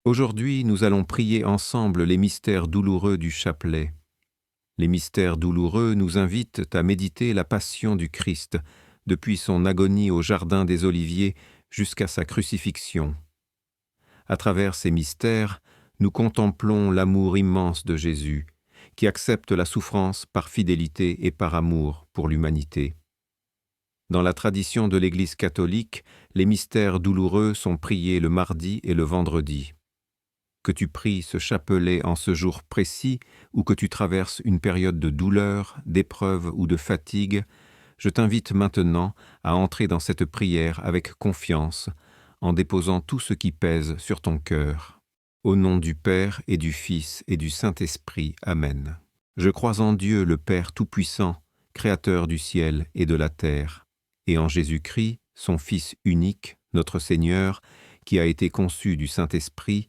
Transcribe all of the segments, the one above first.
Aujourd'hui, nous allons prier ensemble les mystères douloureux du chapelet. Les mystères douloureux nous invitent à méditer la passion du Christ, depuis son agonie au jardin des Oliviers jusqu'à sa crucifixion. À travers ces mystères, nous contemplons l'amour immense de Jésus, qui accepte la souffrance par fidélité et par amour pour l'humanité. Dans la tradition de l'Église catholique, les mystères douloureux sont priés le mardi et le vendredi. Que tu pries ce chapelet en ce jour précis ou que tu traverses une période de douleur, d'épreuve ou de fatigue, je t'invite maintenant à entrer dans cette prière avec confiance, en déposant tout ce qui pèse sur ton cœur. Au nom du Père et du Fils et du Saint-Esprit. Amen. Je crois en Dieu, le Père Tout-Puissant, Créateur du ciel et de la terre, et en Jésus-Christ, son Fils unique, notre Seigneur, qui a été conçu du Saint-Esprit,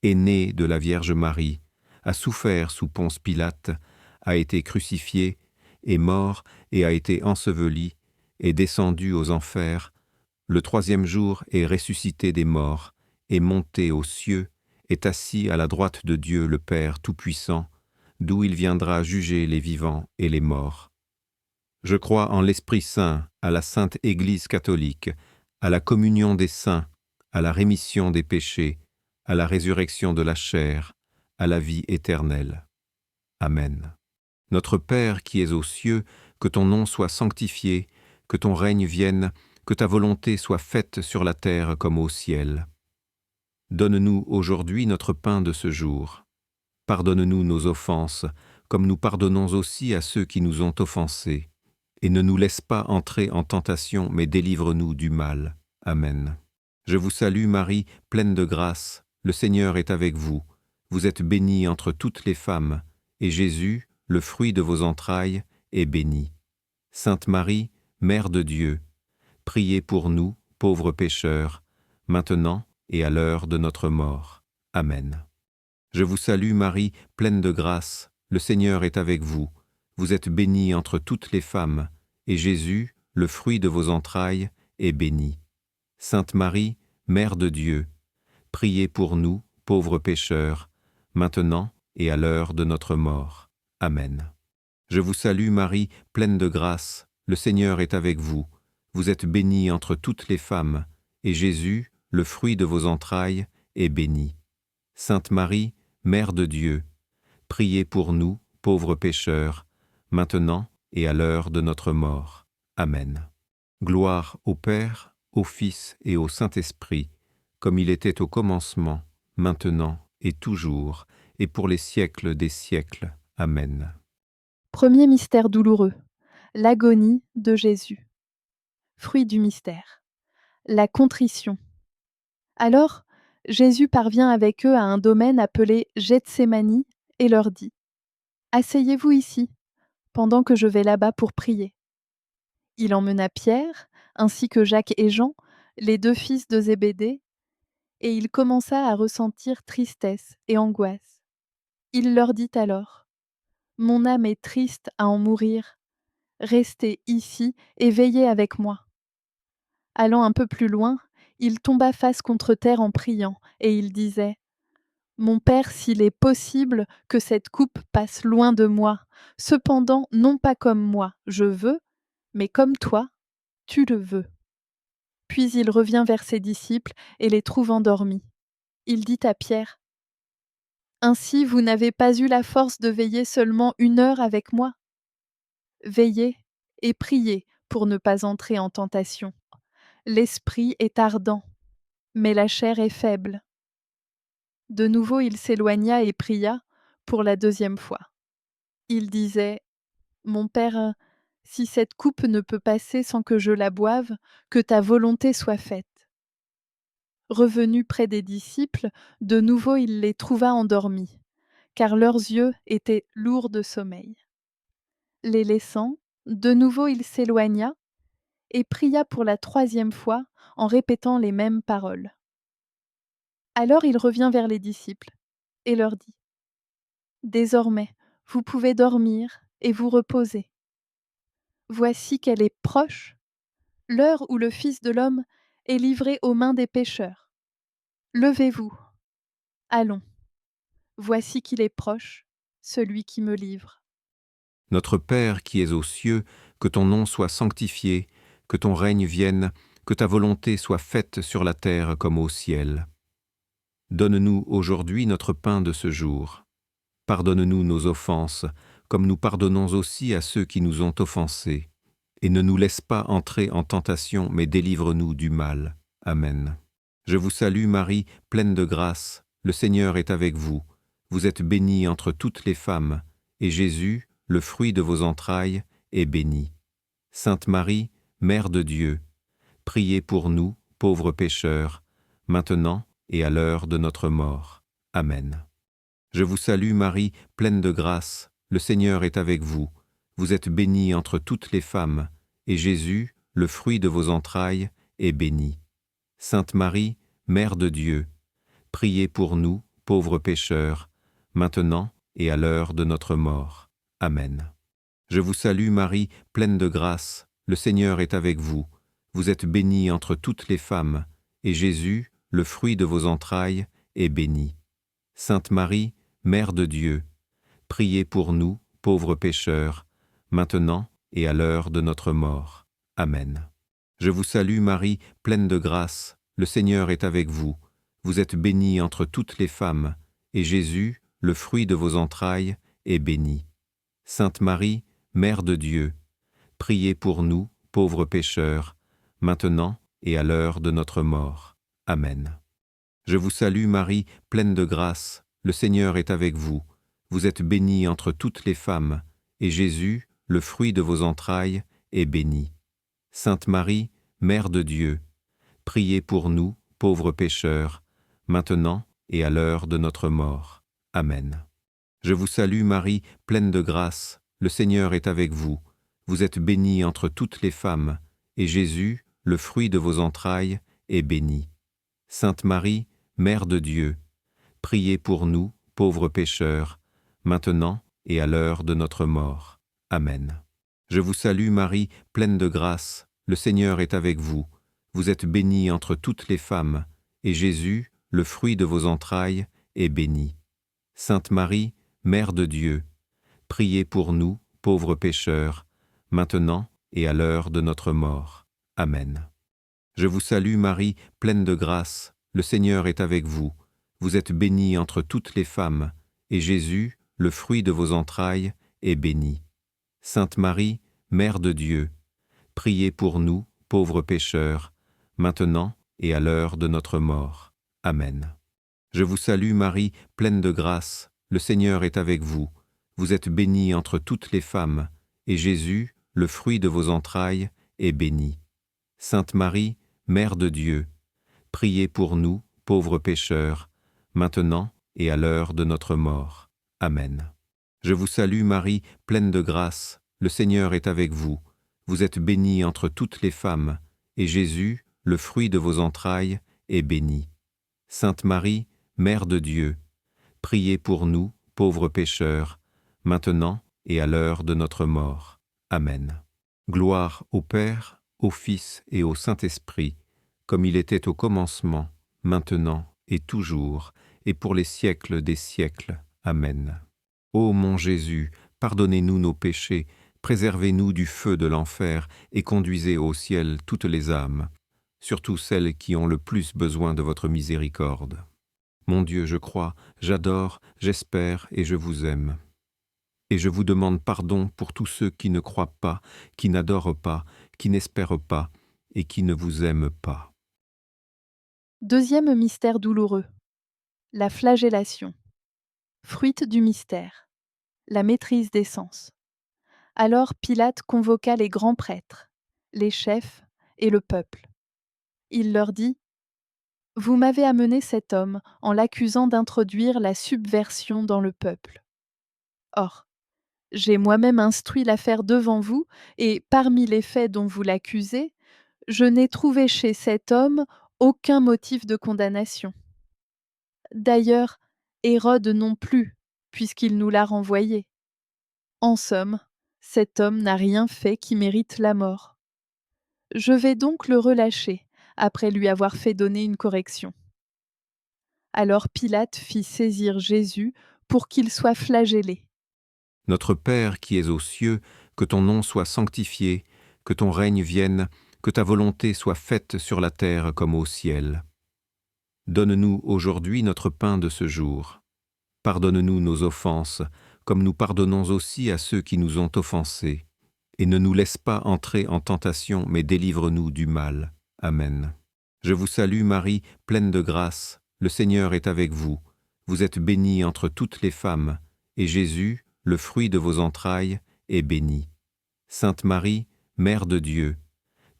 est né de la Vierge Marie, a souffert sous Ponce Pilate, a été crucifié, est mort et a été enseveli, est descendu aux enfers, le troisième jour est ressuscité des morts, est monté aux cieux, est assis à la droite de Dieu le Père Tout-Puissant, d'où il viendra juger les vivants et les morts. Je crois en l'Esprit Saint, à la Sainte Église catholique, à la communion des saints, à la rémission des péchés, à la résurrection de la chair, à la vie éternelle. Amen. Notre Père qui es aux cieux, que ton nom soit sanctifié, que ton règne vienne, que ta volonté soit faite sur la terre comme au ciel. Donne-nous aujourd'hui notre pain de ce jour. Pardonne-nous nos offenses, comme nous pardonnons aussi à ceux qui nous ont offensés. Et ne nous laisse pas entrer en tentation, mais délivre-nous du mal. Amen. Je vous salue Marie, pleine de grâce, le Seigneur est avec vous. Vous êtes bénie entre toutes les femmes, et Jésus, le fruit de vos entrailles, est béni. Sainte Marie, Mère de Dieu, priez pour nous, pauvres pécheurs, maintenant et à l'heure de notre mort. Amen. Je vous salue Marie, pleine de grâce, le Seigneur est avec vous. Vous êtes bénie entre toutes les femmes, et Jésus, le fruit de vos entrailles, est béni. Sainte Marie, Mère de Dieu, priez pour nous, pauvres pécheurs, maintenant et à l'heure de notre mort. Amen. Je vous salue Marie, pleine de grâce, le Seigneur est avec vous. Vous êtes bénie entre toutes les femmes, et Jésus, le fruit de vos entrailles, est béni. Sainte Marie, Mère de Dieu, priez pour nous, pauvres pécheurs, maintenant et à l'heure de notre mort. Amen. Gloire au Père, au Fils et au Saint-Esprit, comme il était au commencement, maintenant et toujours, et pour les siècles des siècles. Amen. Premier mystère douloureux, l'agonie de Jésus. Fruit du mystère, la contrition. Alors, Jésus parvient avec eux à un domaine appelé Gethsémani et leur dit : « Asseyez-vous ici, pendant que je vais là-bas pour prier. » Il emmena Pierre, ainsi que Jacques et Jean, les deux fils de Zébédée, et il commença à ressentir tristesse et angoisse. Il leur dit alors : « Mon âme est triste à en mourir. Restez ici et veillez avec moi. » Allant un peu plus loin, il tomba face contre terre en priant, et il disait : « Mon Père, s'il est possible que cette coupe passe loin de moi, cependant non pas comme moi, je veux, mais comme toi, tu le veux. » Puis il revient vers ses disciples et les trouve endormis. Il dit à Pierre : « Ainsi vous n'avez pas eu la force de veiller seulement 1 heure avec moi ? Veillez et priez pour ne pas entrer en tentation. L'esprit est ardent, mais la chair est faible. » De nouveau il s'éloigna et pria pour la 2e fois. Il disait : « Mon Père, si cette coupe ne peut passer sans que je la boive, que ta volonté soit faite. » Revenu près des disciples, de nouveau il les trouva endormis, car leurs yeux étaient lourds de sommeil. Les laissant, de nouveau il s'éloigna et pria pour la 3e fois en répétant les mêmes paroles. Alors il revient vers les disciples et leur dit : « Désormais, vous pouvez dormir et vous reposer. Voici qu'elle est proche, l'heure où le Fils de l'homme est livré aux mains des pécheurs. Levez-vous. Allons, voici qu'il est proche, celui qui me livre. Notre Père qui es aux cieux, que ton nom soit sanctifié, que ton règne vienne, que ta volonté soit faite sur la terre comme au ciel. Donne-nous aujourd'hui notre pain de ce jour. Pardonne-nous nos offenses, comme nous pardonnons aussi à ceux qui nous ont offensés. Et ne nous laisse pas entrer en tentation, mais délivre-nous du mal. Amen. Je vous salue Marie, pleine de grâce, le Seigneur est avec vous. Vous êtes bénie entre toutes les femmes, et Jésus, le fruit de vos entrailles, est béni. Sainte Marie, Mère de Dieu, priez pour nous, pauvres pécheurs, maintenant et à l'heure de notre mort. Amen. Je vous salue Marie, pleine de grâce, le Seigneur est avec vous. Vous êtes bénie entre toutes les femmes, et Jésus, le fruit de vos entrailles, est béni. Sainte Marie, Mère de Dieu, priez pour nous, pauvres pécheurs, maintenant et à l'heure de notre mort. Amen. Je vous salue Marie, pleine de grâce, le Seigneur est avec vous. Vous êtes bénie entre toutes les femmes, et Jésus, le fruit de vos entrailles, est béni. Sainte Marie, Mère de Dieu, priez pour nous, pauvres pécheurs, maintenant et à l'heure de notre mort. Amen. Je vous salue Marie, pleine de grâce, le Seigneur est avec vous. Vous êtes bénie entre toutes les femmes, et Jésus, le fruit de vos entrailles, est béni. Sainte Marie, Mère de Dieu, priez pour nous, pauvres pécheurs, maintenant et à l'heure de notre mort. Amen. Je vous salue Marie, pleine de grâce, le Seigneur est avec vous. Vous êtes bénie entre toutes les femmes, et Jésus, le fruit de vos entrailles, est béni. Sainte Marie, Mère de Dieu, priez pour nous, pauvres pécheurs, maintenant et à l'heure de notre mort. Amen. Je vous salue Marie, pleine de grâce, le Seigneur est avec vous. Vous êtes bénie entre toutes les femmes, et Jésus, le fruit de vos entrailles, est béni. Sainte Marie, Mère de Dieu, priez pour nous, pauvres pécheurs, maintenant et à l'heure de notre mort. Amen. Je vous salue Marie, pleine de grâce, le Seigneur est avec vous. Vous êtes bénie entre toutes les femmes, et Jésus, le fruit de vos entrailles, est béni. Sainte Marie, Mère de Dieu, priez pour nous, pauvres pécheurs, maintenant et à l'heure de notre mort. Amen. Je vous salue Marie, pleine de grâce, le Seigneur est avec vous. Vous êtes bénie entre toutes les femmes, et Jésus, le fruit de vos entrailles, est béni. Sainte Marie, Mère de Dieu, priez pour nous, pauvres pécheurs, maintenant et à l'heure de notre mort. Amen. Je vous salue Marie, pleine de grâce, le Seigneur est avec vous. Vous êtes bénie entre toutes les femmes, et Jésus, le fruit de vos entrailles, est béni. Sainte Marie, Mère de Dieu, priez pour nous, pauvres pécheurs, maintenant et à l'heure de notre mort. Amen. Je vous salue Marie, pleine de grâce, le Seigneur est avec vous. Vous êtes bénie entre toutes les femmes, et Jésus, le fruit de vos entrailles, est béni. Sainte Marie, Mère de Dieu, priez pour nous, pauvres pécheurs, maintenant et à l'heure de notre mort. Amen. Gloire au Père, au Fils et au Saint-Esprit, comme il était au commencement, maintenant et toujours, et pour les siècles des siècles. Amen. Ô mon Jésus, pardonnez-nous nos péchés, préservez-nous du feu de l'enfer et conduisez au ciel toutes les âmes, surtout celles qui ont le plus besoin de votre miséricorde. Mon Dieu, je crois, j'adore, j'espère et je vous aime. Et je vous demande pardon pour tous ceux qui ne croient pas, qui n'adorent pas, qui n'espèrent pas et qui ne vous aiment pas. Deuxième mystère douloureux, la flagellation. Fruit du mystère, la maîtrise des sens. Alors Pilate convoqua les grands prêtres, les chefs et le peuple. Il leur dit : « Vous m'avez amené cet homme en l'accusant d'introduire la subversion dans le peuple. Or, j'ai moi-même instruit l'affaire devant vous, et parmi les faits dont vous l'accusez, je n'ai trouvé chez cet homme aucun motif de condamnation. D'ailleurs, Hérode non plus, puisqu'il nous l'a renvoyé. En somme, cet homme n'a rien fait qui mérite la mort. Je vais donc le relâcher, après lui avoir fait donner une correction. » Alors Pilate fit saisir Jésus pour qu'il soit flagellé. Notre Père qui es aux cieux, que ton nom soit sanctifié, que ton règne vienne, que ta volonté soit faite sur la terre comme au ciel. Donne-nous aujourd'hui notre pain de ce jour. Pardonne-nous nos offenses, comme nous pardonnons aussi à ceux qui nous ont offensés. Et ne nous laisse pas entrer en tentation, mais délivre-nous du mal. Amen. Je vous salue Marie, pleine de grâce, le Seigneur est avec vous. Vous êtes bénie entre toutes les femmes, et Jésus, le fruit de vos entrailles, est béni. Sainte Marie, Mère de Dieu,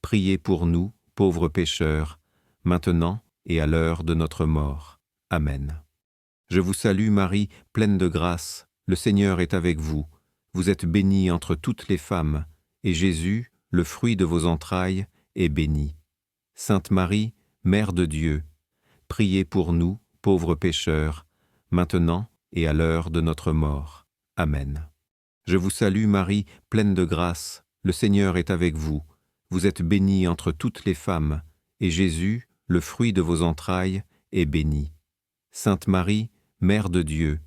priez pour nous, pauvres pécheurs, maintenant et à l'heure de notre mort. Amen. Je vous salue Marie, pleine de grâce, le Seigneur est avec vous. Vous êtes bénie entre toutes les femmes, et Jésus, le fruit de vos entrailles, est béni. Sainte Marie, Mère de Dieu, priez pour nous, pauvres pécheurs, maintenant et à l'heure de notre mort. Amen. Je vous salue Marie, pleine de grâce, le Seigneur est avec vous. Vous êtes bénie entre toutes les femmes, et Jésus, le fruit de vos entrailles, est béni. Sainte Marie, Mère de Dieu,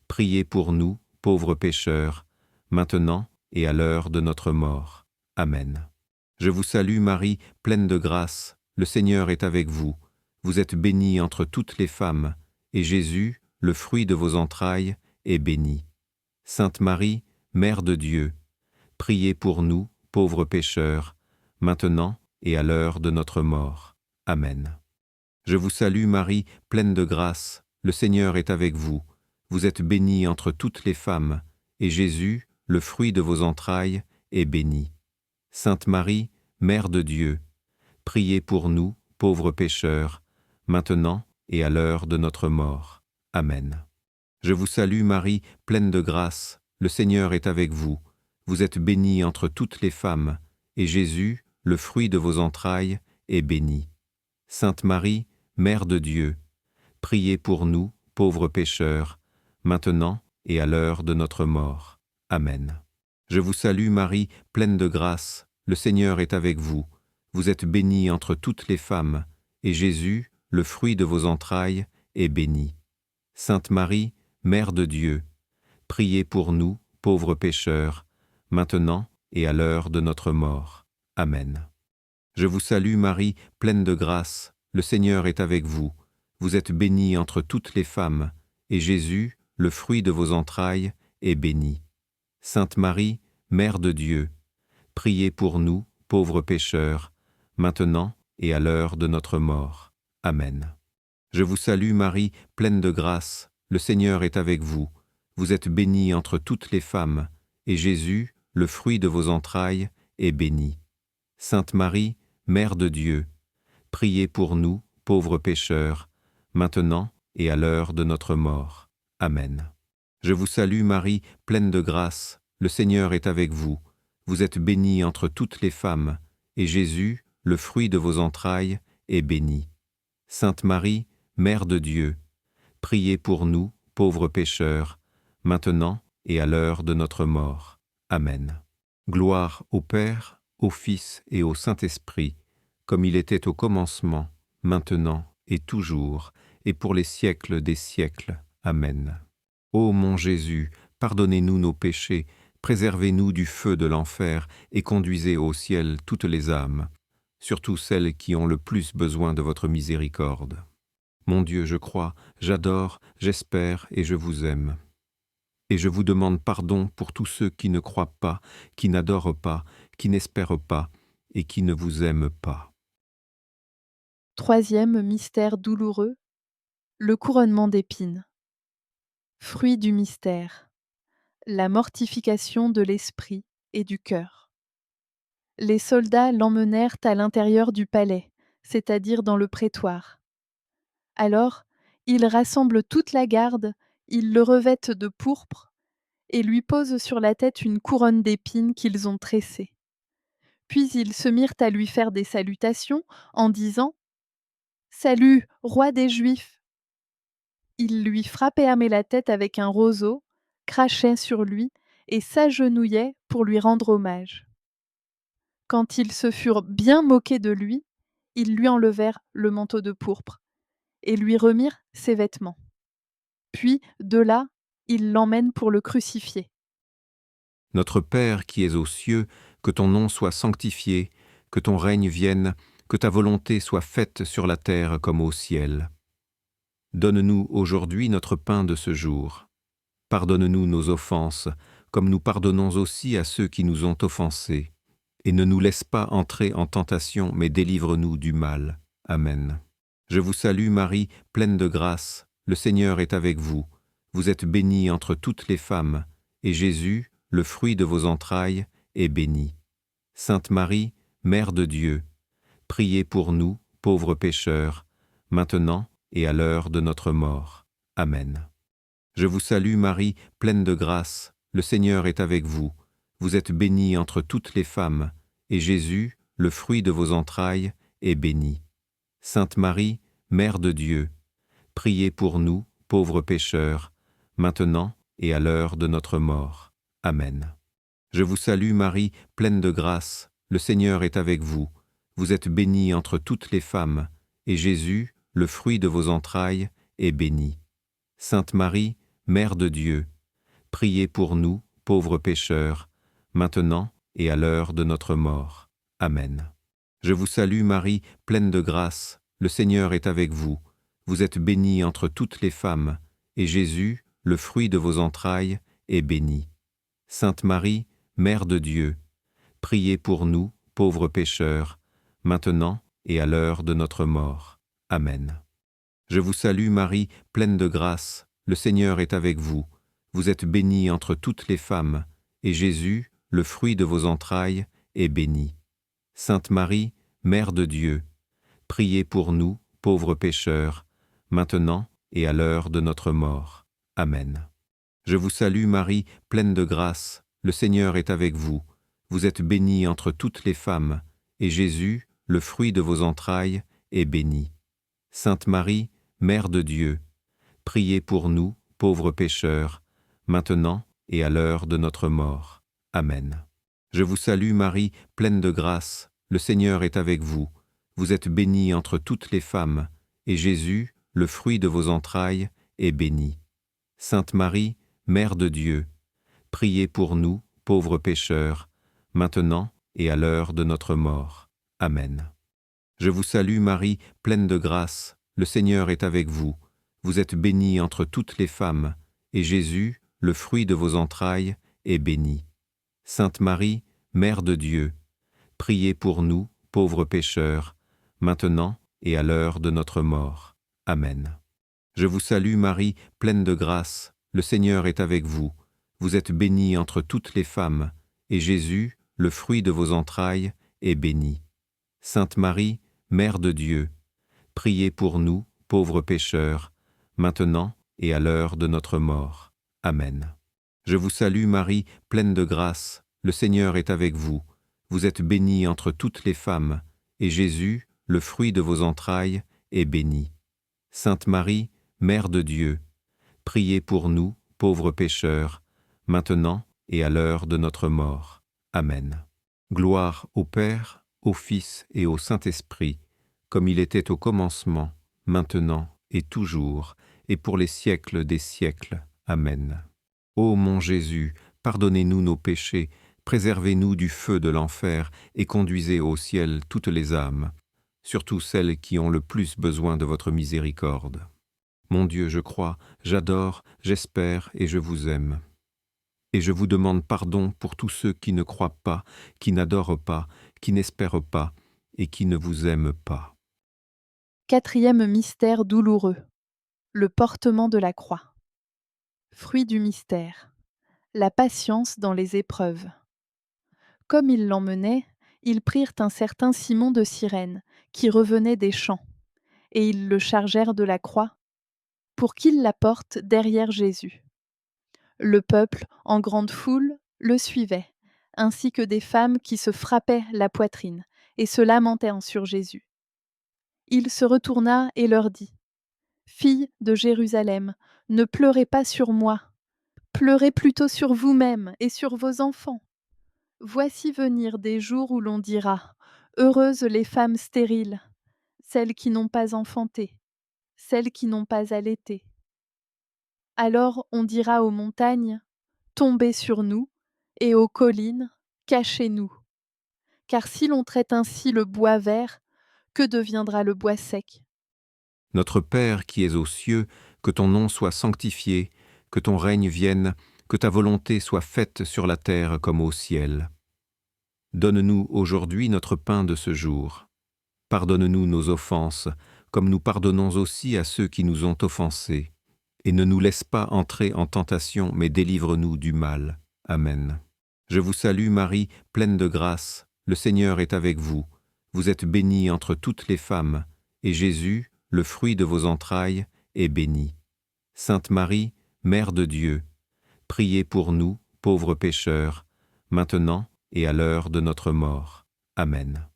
priez pour nous, pauvres pécheurs, maintenant et à l'heure de notre mort. Amen. Je vous salue Marie, pleine de grâce, le Seigneur est avec vous. Vous êtes bénie entre toutes les femmes, et Jésus, le fruit de vos entrailles, est béni. Sainte Marie, Mère de Dieu, priez pour nous, pauvres pécheurs, maintenant et à l'heure de notre mort. Amen. Je vous salue Marie, pleine de grâce, le Seigneur est avec vous. Vous êtes bénie entre toutes les femmes, et Jésus, le fruit de vos entrailles, est béni. Sainte Marie, Mère de Dieu, priez pour nous, pauvres pécheurs, maintenant et à l'heure de notre mort. Amen. Je vous salue Marie, pleine de grâce, le Seigneur est avec vous. Vous êtes bénie entre toutes les femmes, et Jésus, le fruit de vos entrailles, est béni. Sainte Marie, Mère de Dieu, priez pour nous, pauvres pécheurs, maintenant et à l'heure de notre mort. Amen. Je vous salue Marie, pleine de grâce, le Seigneur est avec vous. Vous êtes bénie entre toutes les femmes, et Jésus, le fruit de vos entrailles, est béni. Sainte Marie, Mère de Dieu, priez pour nous, pauvres pécheurs, maintenant et à l'heure de notre mort. Amen. Je vous salue Marie, pleine de grâce, le Seigneur est avec vous. Vous êtes bénie entre toutes les femmes, et Jésus, le fruit de vos entrailles, est béni. Sainte Marie, Mère de Dieu, priez pour nous, pauvres pécheurs, maintenant et à l'heure de notre mort. Amen. Je vous salue Marie, pleine de grâce, le Seigneur est avec vous. Vous êtes bénie entre toutes les femmes, et Jésus, le fruit de vos entrailles, est béni. Sainte Marie, Mère de Dieu, priez pour nous, pauvres pécheurs, maintenant et à l'heure de notre mort. Amen. Je vous salue Marie, pleine de grâce, le Seigneur est avec vous. Vous êtes bénie entre toutes les femmes, et Jésus, le fruit de vos entrailles, est béni. Sainte Marie, Mère de Dieu, priez pour nous, pauvres pécheurs, maintenant et à l'heure de notre mort. Amen. Gloire au Père, au Fils et au Saint-Esprit, comme il était au commencement, maintenant et toujours, et pour les siècles des siècles. Amen. Ô mon Jésus, pardonnez-nous nos péchés, préservez-nous du feu de l'enfer et conduisez au ciel toutes les âmes, surtout celles qui ont le plus besoin de votre miséricorde. Mon Dieu, je crois, j'adore, j'espère et je vous aime. Et je vous demande pardon pour tous ceux qui ne croient pas, qui n'adorent pas, qui n'espèrent pas et qui ne vous aiment pas. Troisième mystère douloureux, le couronnement d'épines. Fruit du mystère, la mortification de l'esprit et du cœur. Les soldats l'emmenèrent à l'intérieur du palais, c'est-à-dire dans le prétoire. Alors, ils rassemblent toute la garde, ils le revêtent de pourpre et lui posent sur la tête une couronne d'épines qu'ils ont tressée. Puis ils se mirent à lui faire des salutations en disant « Salut, roi des Juifs !» Ils lui frappaient la tête avec un roseau, crachaient sur lui et s'agenouillaient pour lui rendre hommage. Quand ils se furent bien moqués de lui, ils lui enlevèrent le manteau de pourpre et lui remirent ses vêtements. Puis, de là, ils l'emmènent pour le crucifier. Notre Père qui es aux cieux, que ton nom soit sanctifié, que ton règne vienne, que ta volonté soit faite sur la terre comme au ciel. Donne-nous aujourd'hui notre pain de ce jour. Pardonne-nous nos offenses, comme nous pardonnons aussi à ceux qui nous ont offensés. Et ne nous laisse pas entrer en tentation, mais délivre-nous du mal. Amen. Je vous salue Marie, pleine de grâce, le Seigneur est avec vous. Vous êtes bénie entre toutes les femmes, et Jésus, le fruit de vos entrailles, est béni. Sainte Marie, Mère de Dieu, priez pour nous, pauvres pécheurs, maintenant et à l'heure de notre mort. Amen. Je vous salue Marie, pleine de grâce, le Seigneur est avec vous. Vous êtes bénie entre toutes les femmes, et Jésus, le fruit de vos entrailles, est béni. Sainte Marie, Mère de Dieu, priez pour nous, pauvres pécheurs, maintenant et à l'heure de notre mort. Amen. Je vous salue Marie, pleine de grâce, le Seigneur est avec vous. Vous êtes bénie entre toutes les femmes, et Jésus, le fruit de vos entrailles, est béni. Sainte Marie, Mère de Dieu, priez pour nous, pauvres pécheurs, maintenant et à l'heure de notre mort. Amen. Je vous salue Marie, pleine de grâce, le Seigneur est avec vous. Vous êtes bénie entre toutes les femmes, et Jésus, le fruit de vos entrailles, est béni. Sainte Marie, Mère de Dieu, priez pour nous, pauvres pécheurs, maintenant et à l'heure de notre mort. Amen. Je vous salue Marie, pleine de grâce, le Seigneur est avec vous. Vous êtes bénie entre toutes les femmes, et Jésus, le fruit de vos entrailles, est béni. Sainte Marie, Mère de Dieu, priez pour nous, pauvres pécheurs, maintenant et à l'heure de notre mort. Amen. Je vous salue Marie, pleine de grâce, le Seigneur est avec vous. Vous êtes bénie entre toutes les femmes, et Jésus, le fruit de vos entrailles, est béni. Sainte Marie, Mère de Dieu, priez pour nous, pauvres pécheurs, maintenant et à l'heure de notre mort. Amen. Je vous salue Marie, pleine de grâce, le Seigneur est avec vous. Vous êtes bénie entre toutes les femmes, et Jésus, le fruit de vos entrailles, est béni. Sainte Marie, Mère de Dieu, priez pour nous, pauvres pécheurs, maintenant et à l'heure de notre mort. Amen. Je vous salue Marie, pleine de grâce, le Seigneur est avec vous. Vous êtes bénie entre toutes les femmes, et Jésus, le fruit de vos entrailles, est béni. Sainte Marie, Mère de Dieu, priez pour nous, pauvres pécheurs, maintenant et à l'heure de notre mort. Amen. Je vous salue Marie, pleine de grâce, le Seigneur est avec vous. Vous êtes bénie entre toutes les femmes, et Jésus, le fruit de vos entrailles, est béni. Sainte Marie, Mère de Dieu, priez pour nous, pauvres pécheurs, maintenant et à l'heure de notre mort. Amen. Je vous salue Marie, pleine de grâce, le Seigneur est avec vous. Vous êtes bénie entre toutes les femmes, et Jésus, le fruit de vos entrailles, est béni. Sainte Marie, Mère de Dieu, priez pour nous, pauvres pécheurs, maintenant et à l'heure de notre mort. Amen. Gloire au Père, au Fils et au Saint-Esprit, comme il était au commencement, maintenant et toujours, et pour les siècles des siècles. Amen. Ô mon Jésus, pardonnez-nous nos péchés, préservez-nous du feu de l'enfer et conduisez au ciel toutes les âmes, surtout celles qui ont le plus besoin de votre miséricorde. Mon Dieu, je crois, j'adore, j'espère et je vous aime. Et je vous demande pardon pour tous ceux qui ne croient pas, qui n'adorent pas, qui n'espèrent pas et qui ne vous aiment pas. Quatrième mystère douloureux, le portement de la croix. Fruit du mystère, la patience dans les épreuves. Comme ils l'emmenaient, ils prirent un certain Simon de Cyrène, qui revenait des champs, et ils le chargèrent de la croix, pour qu'il la porte derrière Jésus. Le peuple, en grande foule, le suivait, ainsi que des femmes qui se frappaient la poitrine et se lamentaient sur Jésus. Il se retourna et leur dit : « Filles de Jérusalem, ne pleurez pas sur moi, pleurez plutôt sur vous-mêmes et sur vos enfants. Voici venir des jours où l'on dira : Heureuses les femmes stériles, celles qui n'ont pas enfanté. celles qui n'ont pas allaité. Alors on dira aux montagnes, tombez sur nous, et aux collines, cachez-nous. Car si l'on traite ainsi le bois vert, que deviendra le bois sec? Notre Père qui es aux cieux, que ton nom soit sanctifié, que ton règne vienne, que ta volonté soit faite sur la terre comme au ciel. Donne-nous aujourd'hui notre pain de ce jour. Pardonne-nous nos offenses, comme nous pardonnons aussi à ceux qui nous ont offensés. Et ne nous laisse pas entrer en tentation, mais délivre-nous du mal. Amen. Je vous salue Marie, pleine de grâce, le Seigneur est avec vous. Vous êtes bénie entre toutes les femmes, et Jésus, le fruit de vos entrailles, est béni. Sainte Marie, Mère de Dieu, priez pour nous, pauvres pécheurs, maintenant et à l'heure de notre mort. Amen.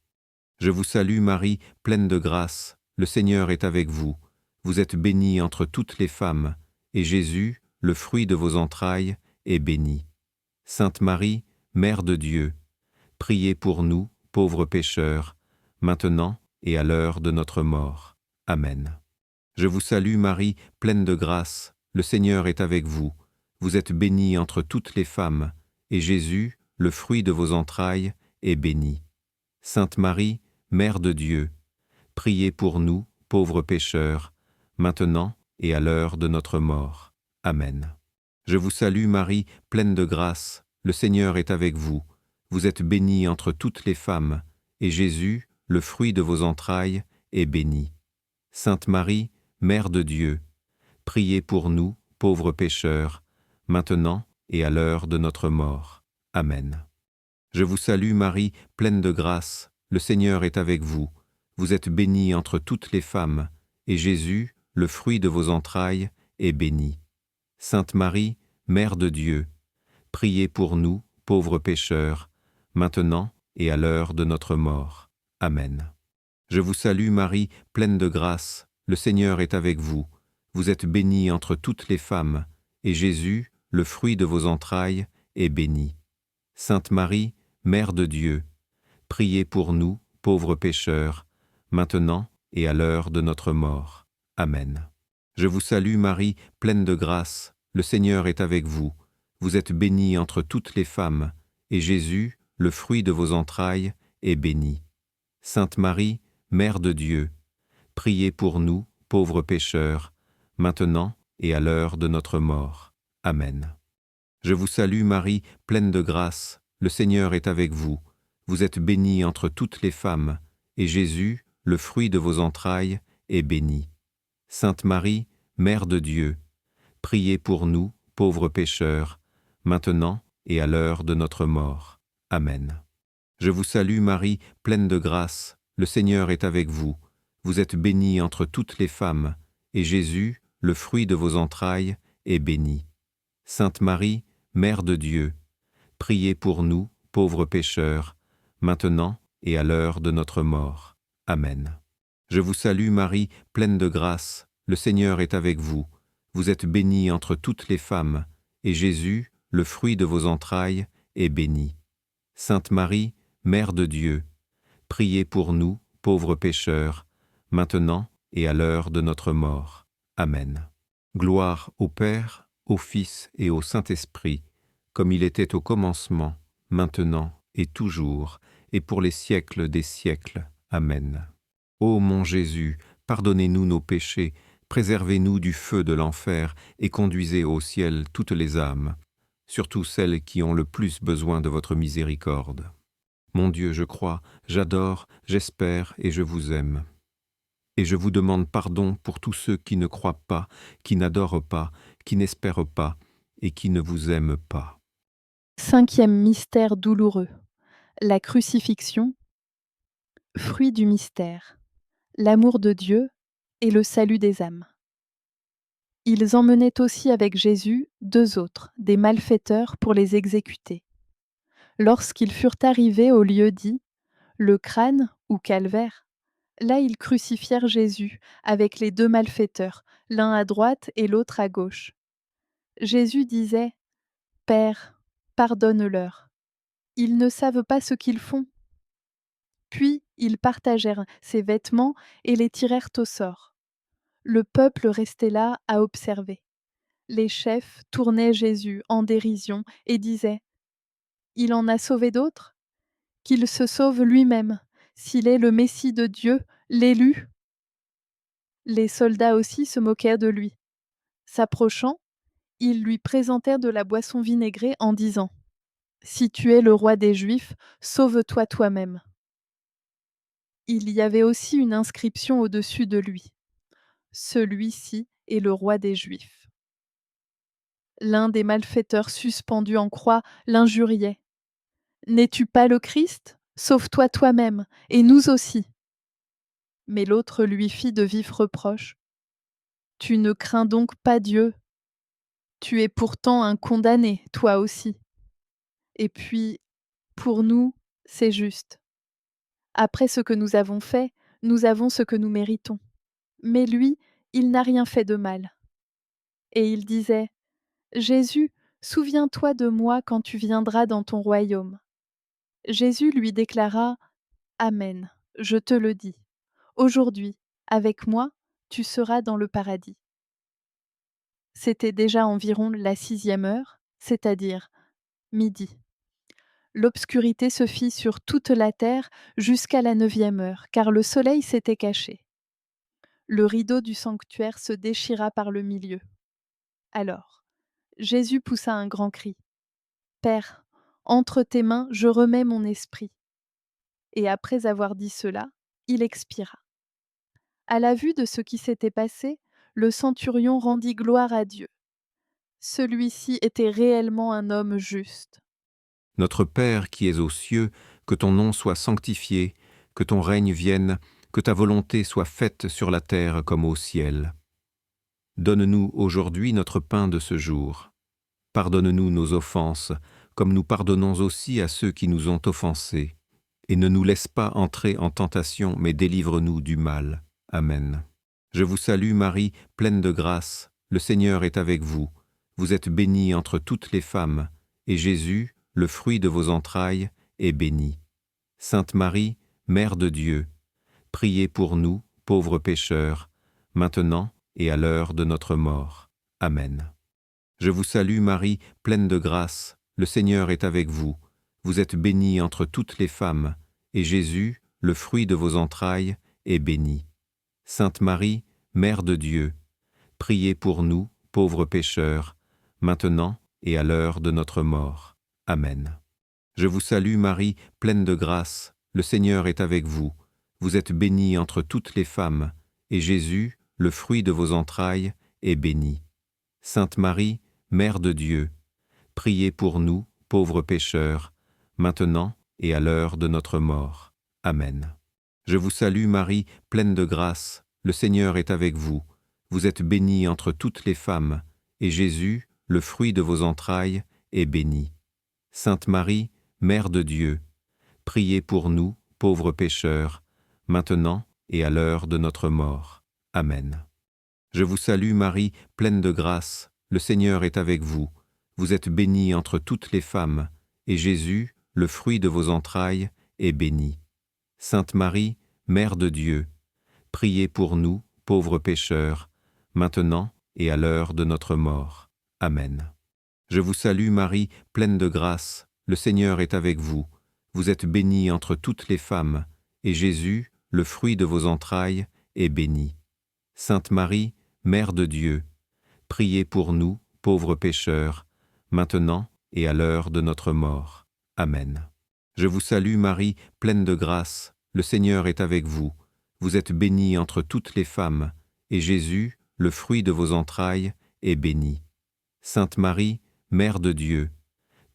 Je vous salue Marie, pleine de grâce, le Seigneur est avec vous. Vous êtes bénie entre toutes les femmes, et Jésus, le fruit de vos entrailles, est béni. Sainte Marie, Mère de Dieu, priez pour nous, pauvres pécheurs, maintenant et à l'heure de notre mort. Amen. Je vous salue Marie, pleine de grâce, le Seigneur est avec vous. Vous êtes bénie entre toutes les femmes, et Jésus, le fruit de vos entrailles, est béni. Sainte Marie, Mère de Dieu, priez pour nous, pauvres pécheurs, maintenant et à l'heure de notre mort. Amen. Je vous salue Marie, pleine de grâce, le Seigneur est avec vous. Vous êtes bénie entre toutes les femmes, et Jésus, le fruit de vos entrailles, est béni. Sainte Marie, Mère de Dieu, priez pour nous, pauvres pécheurs, maintenant et à l'heure de notre mort. Amen. Je vous salue Marie, pleine de grâce, le Seigneur est avec vous. Vous êtes bénie entre toutes les femmes, et Jésus, le fruit de vos entrailles, est béni. Sainte Marie, Mère de Dieu, priez pour nous, pauvres pécheurs, maintenant et à l'heure de notre mort. Amen. Je vous salue Marie, pleine de grâce, le Seigneur est avec vous. Vous êtes bénie entre toutes les femmes, et Jésus, le fruit de vos entrailles, est béni. Sainte Marie, Mère de Dieu, priez pour nous, pauvres pécheurs, maintenant et à l'heure de notre mort. Amen. Je vous salue Marie, pleine de grâce, le Seigneur est avec vous. Vous êtes bénie entre toutes les femmes, et Jésus, le fruit de vos entrailles, est béni. Sainte Marie, Mère de Dieu, priez pour nous, pauvres pécheurs, maintenant et à l'heure de notre mort. Amen. Je vous salue Marie, pleine de grâce, le Seigneur est avec vous. Vous êtes bénie entre toutes les femmes, et Jésus, le fruit de vos entrailles, est béni. Sainte Marie, Mère de Dieu, priez pour nous, pauvres pécheurs, maintenant et à l'heure de notre mort. Amen. Je vous salue Marie, pleine de grâce, le Seigneur est avec vous. Vous êtes bénie entre toutes les femmes, et Jésus, le fruit de vos entrailles, est béni. Sainte Marie, Mère de Dieu, priez pour nous, pauvres pécheurs, maintenant et à l'heure de notre mort. Amen. Je vous salue Marie, pleine de grâce, le Seigneur est avec vous. Vous êtes bénie entre toutes les femmes, et Jésus, le fruit de vos entrailles, est béni. Sainte Marie, Mère de Dieu, priez pour nous, pauvres pécheurs, maintenant et à l'heure de notre mort. Amen. Gloire au Père, au Fils et au Saint-Esprit, comme il était au commencement, maintenant et toujours, et pour les siècles des siècles. Amen. Ô mon Jésus, pardonnez-nous nos péchés, préservez-nous du feu de l'enfer et conduisez au ciel toutes les âmes, surtout celles qui ont le plus besoin de votre miséricorde. Mon Dieu, je crois, j'adore, j'espère et je vous aime. Et je vous demande pardon pour tous ceux qui ne croient pas, qui n'adorent pas, qui n'espèrent pas et qui ne vous aiment pas. 5e mystère douloureux. La crucifixion. Fruit du mystère. L'amour de Dieu et le salut des âmes. Ils emmenaient aussi avec Jésus 2 autres, des malfaiteurs, pour les exécuter. Lorsqu'ils furent arrivés au lieu dit, le crâne ou calvaire, là ils crucifièrent Jésus avec les 2 malfaiteurs, l'un à droite et l'autre à gauche. Jésus disait, Père, pardonne-leur. Ils ne savent pas ce qu'ils font. Puis ils partagèrent ses vêtements et les tirèrent au sort. Le peuple restait là à observer. Les chefs tournaient Jésus en dérision et disaient: Il en a sauvé d'autres? Qu'il se sauve lui-même, s'il est le Messie de Dieu, l'élu. Les soldats aussi se moquèrent de lui. S'approchant, ils lui présentèrent de la boisson vinaigrée en disant: Si tu es le roi des Juifs, sauve-toi toi-même. Il y avait aussi une inscription au-dessus de lui: Celui-ci est le roi des Juifs. L'un des malfaiteurs suspendus en croix l'injuriait: N'es-tu pas le Christ? Sauve-toi toi-même, et nous aussi. Mais l'autre lui fit de vifs reproches: Tu ne crains donc pas Dieu? Tu es pourtant un condamné, toi aussi. Et puis, pour nous, c'est juste. Après ce que nous avons fait, nous avons ce que nous méritons. Mais lui, il n'a rien fait de mal. Et il disait: Jésus, souviens-toi de moi quand tu viendras dans ton royaume. Jésus lui déclara: Amen, je te le dis. Aujourd'hui, avec moi, tu seras dans le paradis. C'était déjà environ la 6e heure, c'est-à-dire midi. L'obscurité se fit sur toute la terre jusqu'à la 9e heure, car le soleil s'était caché. Le rideau du sanctuaire se déchira par le milieu. Alors, Jésus poussa un grand cri: Père, entre tes mains, je remets mon esprit. Et après avoir dit cela, il expira. À la vue de ce qui s'était passé, le centurion rendit gloire à Dieu. Celui-ci était réellement un homme juste. Notre Père qui es aux cieux, que ton nom soit sanctifié, que ton règne vienne, que ta volonté soit faite sur la terre comme au ciel. Donne-nous aujourd'hui notre pain de ce jour. Pardonne-nous nos offenses, comme nous pardonnons aussi à ceux qui nous ont offensés. Et ne nous laisse pas entrer en tentation, mais délivre-nous du mal. Amen. Je vous salue Marie, pleine de grâce, le Seigneur est avec vous. Vous êtes bénie entre toutes les femmes, et Jésus, le fruit de vos entrailles, est béni. Sainte Marie, Mère de Dieu, priez pour nous, pauvres pécheurs, maintenant et à l'heure de notre mort. Amen. Je vous salue Marie, pleine de grâce, le Seigneur est avec vous. Vous êtes bénie entre toutes les femmes, et Jésus, le fruit de vos entrailles, est béni. Sainte Marie, Mère de Dieu, priez pour nous, pauvres pécheurs, maintenant et à l'heure de notre mort. Amen. Je vous salue Marie, pleine de grâce, le Seigneur est avec vous. Vous êtes bénie entre toutes les femmes, et Jésus, le fruit de vos entrailles, est béni. Sainte Marie, Mère de Dieu, priez pour nous, pauvres pécheurs, maintenant et à l'heure de notre mort. Amen. Je vous salue Marie, pleine de grâce, le Seigneur est avec vous. Vous êtes bénie entre toutes les femmes, et Jésus, le fruit de vos entrailles, est béni. Sainte Marie, Mère de Dieu, priez pour nous, pauvres pécheurs, maintenant et à l'heure de notre mort. Amen. Je vous salue Marie, pleine de grâce, le Seigneur est avec vous. Vous êtes bénie entre toutes les femmes, et Jésus, le fruit de vos entrailles, est béni. Sainte Marie, Mère de Dieu, priez pour nous, pauvres pécheurs, maintenant et à l'heure de notre mort. Amen. Je vous salue Marie, pleine de grâce, le Seigneur est avec vous. Vous êtes bénie entre toutes les femmes, et Jésus, le fruit de vos entrailles, est béni. Sainte Marie, Mère de Dieu, priez pour nous, pauvres pécheurs, maintenant et à l'heure de notre mort. Amen. Je vous salue Marie, pleine de grâce, le Seigneur est avec vous. Vous êtes bénie entre toutes les femmes, et Jésus, le fruit de vos entrailles, est béni. Sainte Marie, Mère de Dieu,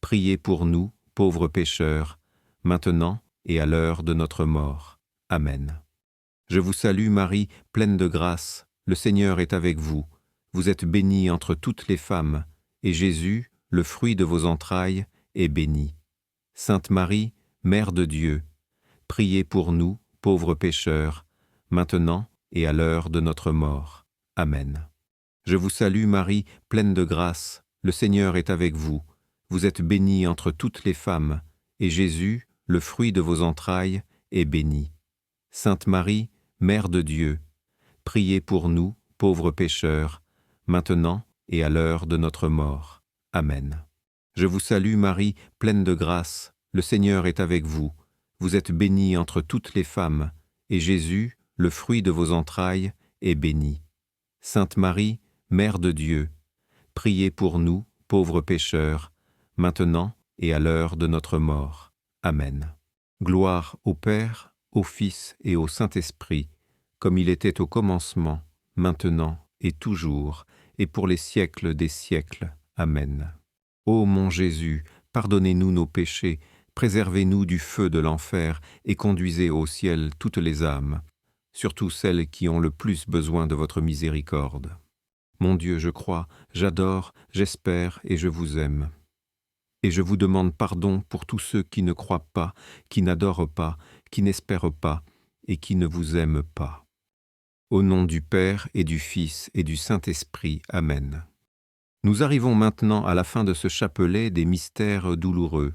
priez pour nous, pauvres pécheurs, maintenant et à l'heure de notre mort. Amen. Je vous salue Marie, pleine de grâce, le Seigneur est avec vous. Vous êtes bénie entre toutes les femmes, et Jésus, le fruit de vos entrailles, est béni. Sainte Marie, Mère de Dieu, priez pour nous, pauvres pécheurs, maintenant et à l'heure de notre mort. Amen. Je vous salue Marie, pleine de grâce, le Seigneur est avec vous. Vous êtes bénie entre toutes les femmes, et Jésus, le fruit de vos entrailles, est béni. Sainte Marie, Mère de Dieu, priez pour nous, pauvres pécheurs, maintenant et à l'heure de notre mort. Amen. Je vous salue Marie, pleine de grâce, le Seigneur est avec vous. Vous êtes bénie entre toutes les femmes, et Jésus, le fruit de vos entrailles, est béni. Sainte Marie, Mère de Dieu, priez pour nous, pauvres pécheurs, maintenant et à l'heure de notre mort. Amen. Gloire au Père, au Fils et au Saint-Esprit, comme il était au commencement, maintenant et toujours, et pour les siècles des siècles. Amen. Ô mon Jésus, pardonnez-nous nos péchés, préservez-nous du feu de l'enfer et conduisez au ciel toutes les âmes, surtout celles qui ont le plus besoin de votre miséricorde. Mon Dieu, je crois, j'adore, j'espère et je vous aime. Et je vous demande pardon pour tous ceux qui ne croient pas, qui n'adorent pas, qui n'espèrent pas et qui ne vous aiment pas. Au nom du Père et du Fils et du Saint-Esprit. Amen. Nous arrivons maintenant à la fin de ce chapelet des mystères douloureux.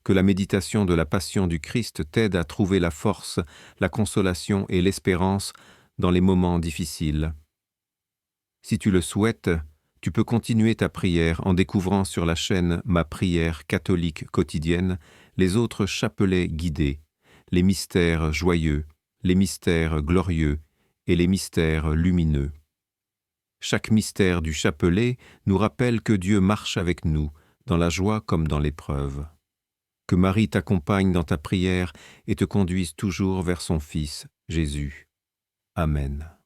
Que la méditation de la Passion du Christ t'aide à trouver la force, la consolation et l'espérance dans les moments difficiles. Si tu le souhaites, tu peux continuer ta prière en découvrant sur la chaîne Ma prière catholique quotidienne les autres chapelets guidés, les mystères joyeux, les mystères glorieux et les mystères lumineux. Chaque mystère du chapelet nous rappelle que Dieu marche avec nous, dans la joie comme dans l'épreuve. Que Marie t'accompagne dans ta prière et te conduise toujours vers son Fils, Jésus. Amen.